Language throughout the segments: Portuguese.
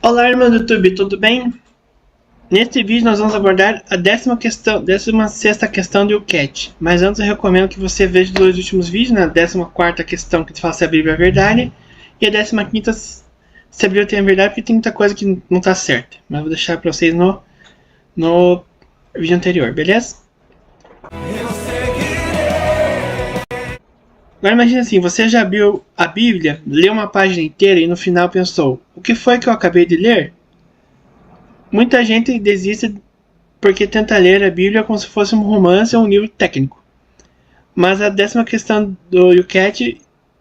Olá, irmão do YouTube, tudo bem? Neste vídeo nós vamos abordar a 16ª questão de UCAT. Mas antes eu recomendo que você veja os dois últimos vídeos, na 14ª questão que fala se a Bíblia é verdade, e a 15ª se a Bíblia tem a verdade, porque tem muita coisa que não está certa. Mas eu vou deixar para vocês no vídeo anterior, beleza? Agora imagine assim, você já abriu a Bíblia, leu uma página inteira e no final pensou: o que foi que eu acabei de ler? Muita gente desiste porque tenta ler a Bíblia como se fosse um romance ou um livro técnico. Mas a 10ª questão do UCAT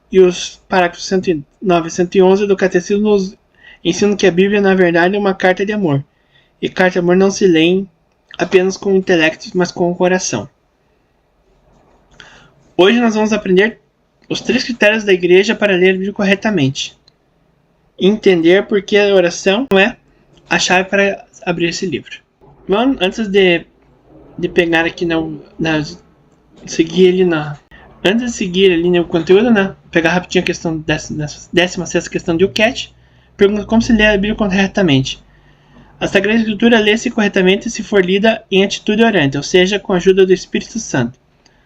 e os parágrafos 109 e 111 do Catecismo nos ensinam que a Bíblia, na verdade, é uma carta de amor. E carta de amor não se lê apenas com o intelecto, mas com o coração. Hoje nós vamos aprender os 3 critérios da igreja para ler a Bíblia corretamente. Entender por que a oração não é a chave para abrir esse livro. Bom, antes de pegar aqui antes de seguir ali no conteúdo, né? Pegar rapidinho a questão da 16ª questão de UCAT. Pergunta como se lê a Bíblia corretamente. A Sagrada Escritura lê-se corretamente se for lida em atitude orante, ou seja, com a ajuda do Espírito Santo,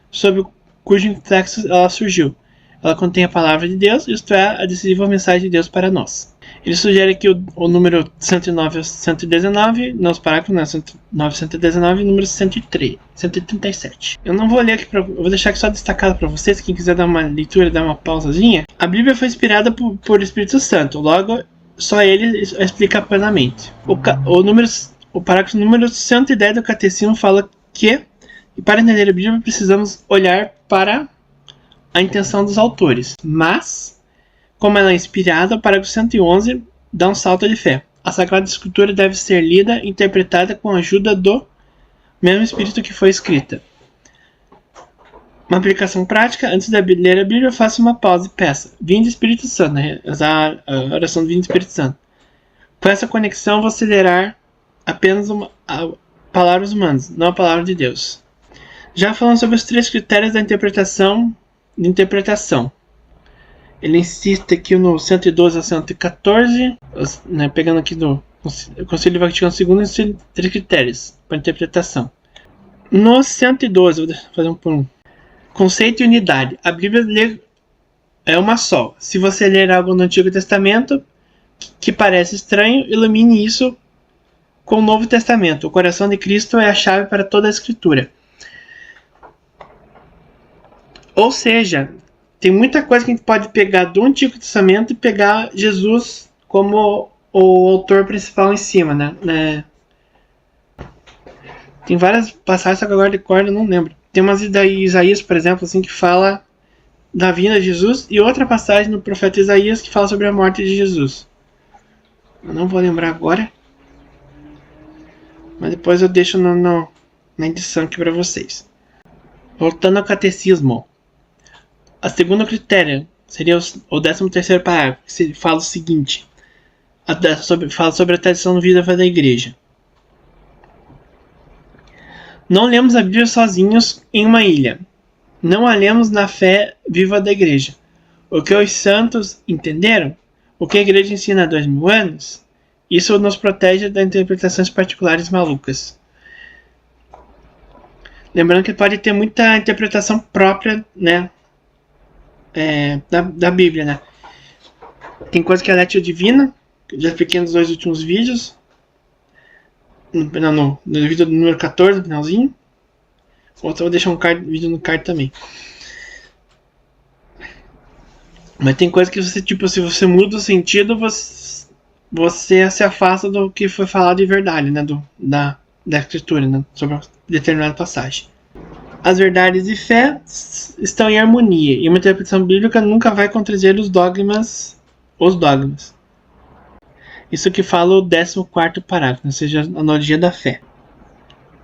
sob cujo inflexo ela surgiu. Ela contém a palavra de Deus, isto é, a decisiva mensagem de Deus para nós. Ele sugere aqui o número 109 e 119, nos parágrafos, né, 109 e 119 e número 137. Eu não vou ler aqui, eu vou deixar aqui só destacado para vocês, quem quiser dar uma leitura, dar uma pausazinha. A Bíblia foi inspirada por Espírito Santo, logo só ele explica plenamente. O parágrafo número 110 do Catecismo fala que, para entender a Bíblia, precisamos olhar para a intenção dos autores, mas, como ela é inspirada, o parágrafo 111 dá um salto de fé. A Sagrada Escritura deve ser lida e interpretada com a ajuda do mesmo Espírito que foi escrita. Uma aplicação prática: antes de ler a Bíblia, faça uma pausa e peça: Vinde Espírito Santo, né? Usar a oração do Vinde Espírito Santo. Com essa conexão, você lerá apenas palavras humanas, não a palavra de Deus. Já falando sobre os 3 critérios da interpretação, ele insiste aqui no 112 a 114, né, pegando aqui do Concílio Vaticano II, 3 critérios para interpretação. No 112, vou fazer um por um. Conceito e unidade. A Bíblia é uma só. Se você ler algo no Antigo Testamento que parece estranho, ilumine isso com o Novo Testamento. O coração de Cristo é a chave para toda a Escritura. Ou seja, tem muita coisa que a gente pode pegar do Antigo Testamento e pegar Jesus como o autor principal em cima, né? Tem várias passagens, só que agora de cor eu não lembro. Tem umas da Isaías, por exemplo, assim, que fala da vinda de Jesus, e outra passagem no profeta Isaías que fala sobre a morte de Jesus. Eu não vou lembrar agora, mas depois eu deixo na edição aqui para vocês. Voltando ao catecismo. A segunda critério seria o 13º parágrafo, que fala o seguinte: fala sobre a tradição viva da igreja. Não lemos a Bíblia sozinhos em uma ilha. Não a lemos na fé viva da igreja. O que os santos entenderam, o que a igreja ensina há 2000 anos, isso nos protege das interpretações particulares malucas. Lembrando que pode ter muita interpretação própria, né? Da Bíblia, né? Tem coisa que é Lectio Divina, que eu já expliquei nos 2 últimos vídeos. No vídeo do número 14, no finalzinho. Ou vou deixar vídeo no card também. Mas tem coisa que você, tipo, se você muda o sentido, você se afasta do que foi falado de verdade, né? Da escritura, né? Sobre determinada passagem. As verdades de fé estão em harmonia, e uma interpretação bíblica nunca vai contradizer os dogmas. Isso que fala o 14º parágrafo, ou seja, a analogia da fé.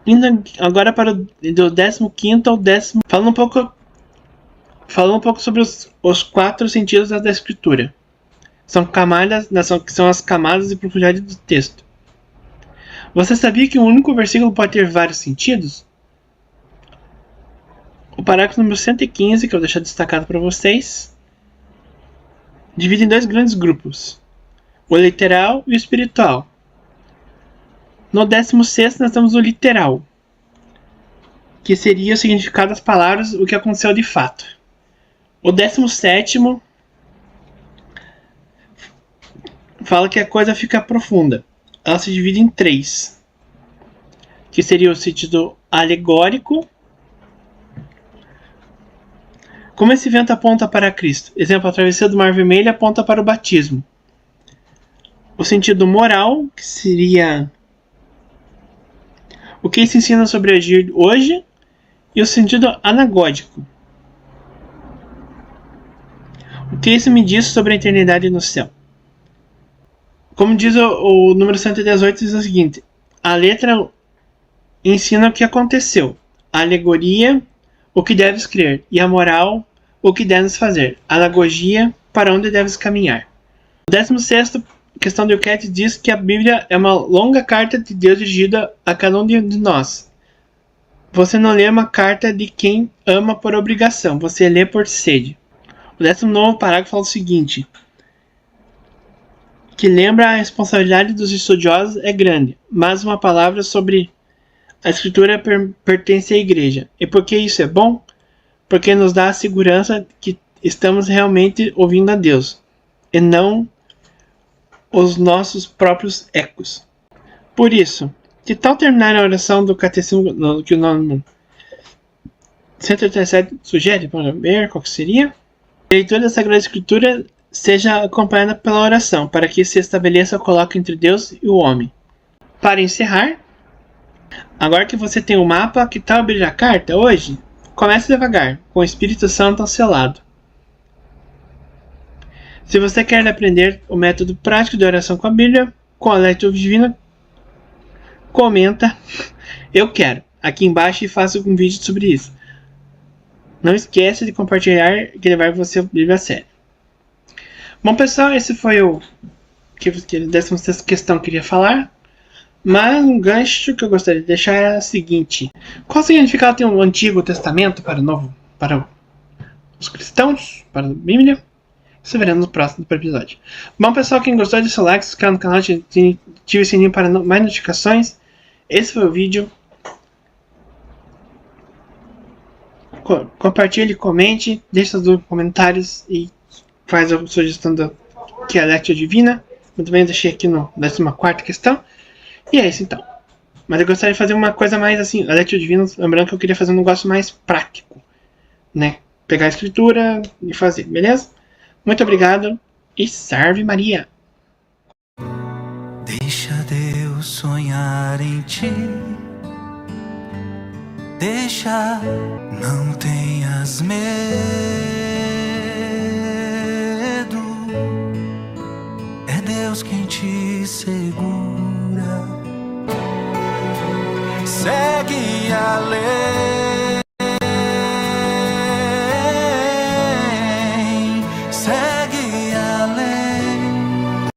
Indo agora para do 15º ao 10º, falando um pouco sobre os 4 sentidos da escritura. São as camadas e profundidade do texto. Você sabia que um único versículo pode ter vários sentidos? O parágrafo número 115, que eu vou deixar destacado para vocês, divide em 2 grandes grupos. o literal e o espiritual. No 16º nós temos o literal, que seria o significado das palavras, o que aconteceu de fato. O 17º fala que a coisa fica profunda. Ela se divide em 3, que seria o sentido alegórico. Como esse vento aponta para Cristo? Exemplo, a travessia do Mar Vermelho aponta para o batismo. O sentido moral, que seria o que se ensina sobre agir hoje, e o sentido anagógico. O que isso me diz sobre a eternidade no céu? Como diz o número 118, diz o seguinte: a letra ensina o que aconteceu, a alegoria, o que deves crer, e a moral, o que deves fazer, a anagogia, para onde deves caminhar. O 16º, questão de Euquete, diz que a Bíblia é uma longa carta de Deus dirigida a cada um de nós. Você não lê uma carta de quem ama por obrigação, você lê por sede. O 19º parágrafo fala o seguinte: que lembra a responsabilidade dos estudiosos é grande, mas uma palavra sobre a escritura pertence à igreja. E por que isso é bom? Porque nos dá a segurança que estamos realmente ouvindo a Deus, e não os nossos próprios ecos. Por isso, que tal terminar a oração do catecismo que o nome 187 sugere para ver qual que seria? A leitura da Sagrada Escritura seja acompanhada pela oração, para que se estabeleça o colóquio entre Deus e o homem. Para encerrar, agora que você tem o mapa, que tal abrir a carta hoje? Comece devagar, com o Espírito Santo ao seu lado. Se você quer aprender o método prático de oração com a Bíblia, com a leitura divina, comenta eu quero aqui embaixo e faça um vídeo sobre isso. Não esqueça de compartilhar, que levar você a Bíblia a sério. Bom, pessoal, esse foi o que a 16ª questão que eu queria falar. Mas um gancho que eu gostaria de deixar é o seguinte: qual significado tem o Antigo Testamento para os cristãos, para a Bíblia? Isso veremos no próximo episódio. Bom, pessoal, quem gostou, deixa o like, se inscreva no canal, ative o sininho para mais notificações. Esse foi o vídeo. Compartilhe, comente, deixe seus comentários e faz a sugestão que é a Lectio Divina. Eu também deixei aqui na 14ª questão. E é isso então. Mas eu gostaria de fazer uma coisa mais assim, a Lectio Divina, lembrando que eu queria fazer um negócio mais prático, né? Pegar a escritura e fazer, beleza? Muito obrigado e salve Maria! Deixa Deus sonhar em ti. Deixa, não tenhas medo. É Deus quem te segura. Segue a lei.